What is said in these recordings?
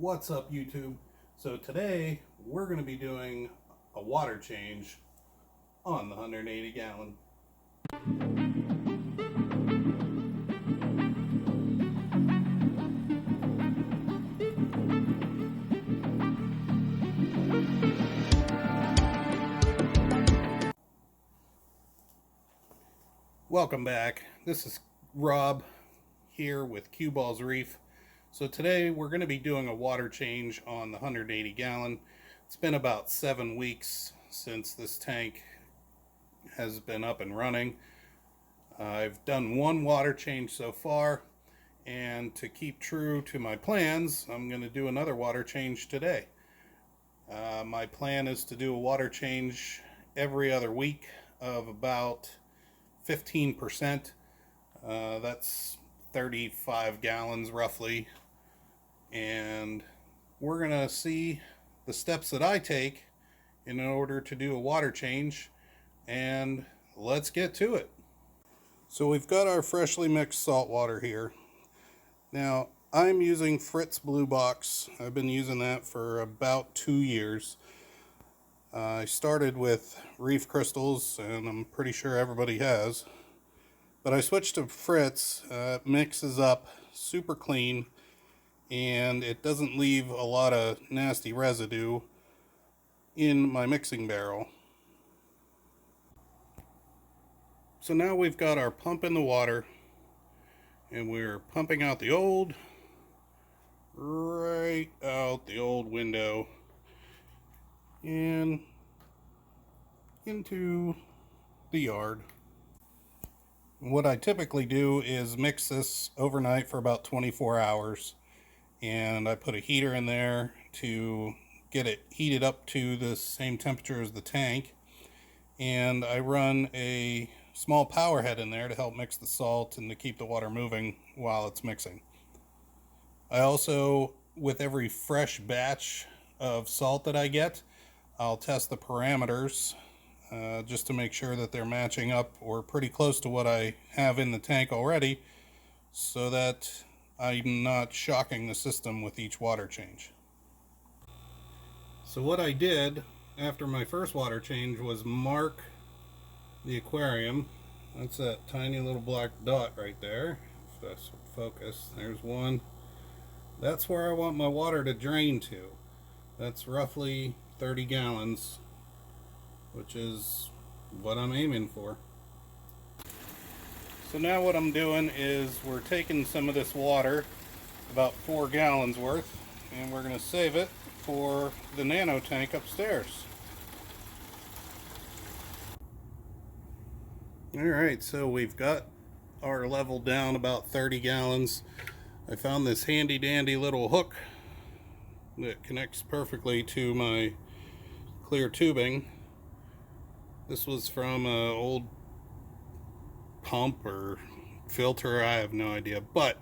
What's up, YouTube? So today we're going to be doing a water change on the 180 gallon. Welcome back. This is Rob here with Cue Balls Reef. So today we're going to be doing a water change on the 180 gallon. It's been about 7 weeks since this tank has been up and running. I've done one water change so far, and to keep true to my plans, I'm going to do another water change today. My plan is to do a water change every other week of about 15%. That's 35 gallons roughly. And we're going to see the steps that I take in order to do a water change, and let's get to it. So we've got our freshly mixed salt water here. Now I'm using Fritz Blue Box. I've been using that for about 2 years. I started with Reef Crystals, and I'm pretty sure everybody has. But I switched to Fritz. It mixes up super clean, and it doesn't leave a lot of nasty residue in my mixing barrel. So now we've got our pump in the water, and we're pumping out the old, right out the old window, and into the yard. What I typically do is mix this overnight for about 24 hours, and I put a heater in there to get it heated up to the same temperature as the tank, and I run a small power head in there to help mix the salt and to keep the water moving while it's mixing. I also, with every fresh batch of salt that I get, I'll test the parameters just to make sure that they're matching up or pretty close to what I have in the tank already, so that I'm not shocking the system with each water change. So what I did after my first water change was mark the aquarium. That's that tiny little black dot right there. If that's focus. There's one. That's where I want my water to drain to. That's roughly 30 gallons, which is what I'm aiming for. So now what I'm doing is we're taking some of this water, about 4 gallons worth, and we're going to save it for the nano tank upstairs. Alright, so we've got our level down about 30 gallons. I found this handy dandy little hook that connects perfectly to my clear tubing. This was from an old pump or filter, I have no idea, but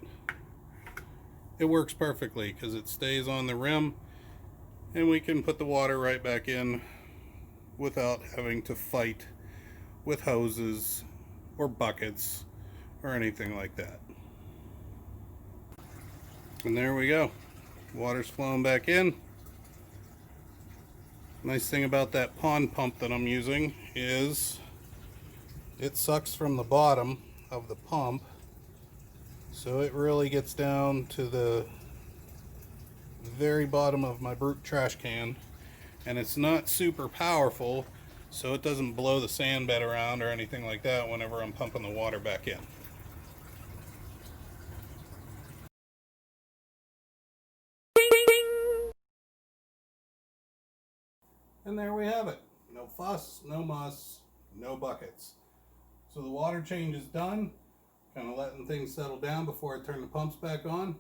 it works perfectly because it stays on the rim, and we can put the water right back in without having to fight with hoses or buckets or anything like that. And there we go. Water's flowing back in. Nice thing about that pond pump that I'm using is it sucks from the bottom of the pump, so it really gets down to the very bottom of my brute trash can, and it's not super powerful, so it doesn't blow the sand bed around or anything like that whenever I'm pumping the water back in. And there we have it. No fuss, no muss, no buckets. So the water change is done. Kind of letting things settle down before I turn the pumps back on.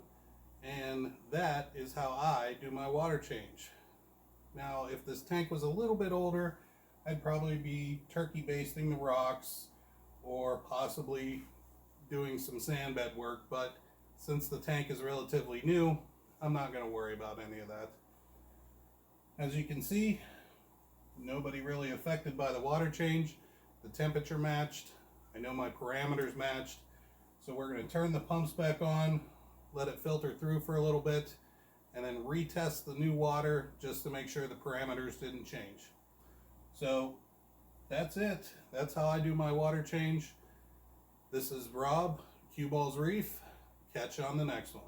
And that is how I do my water change. Now, if this tank was a little bit older, I'd probably be turkey basting the rocks or possibly doing some sand bed work, but since the tank is relatively new, I'm not going to worry about any of that. As you can see, nobody really affected by the water change. The temperature matched. I know my parameters matched. So we're going to turn the pumps back on, let it filter through for a little bit, and then retest the new water just to make sure the parameters didn't change. So that's it. That's how I do my water change. This is Rob, Cue Balls Reef. Catch you on the next one.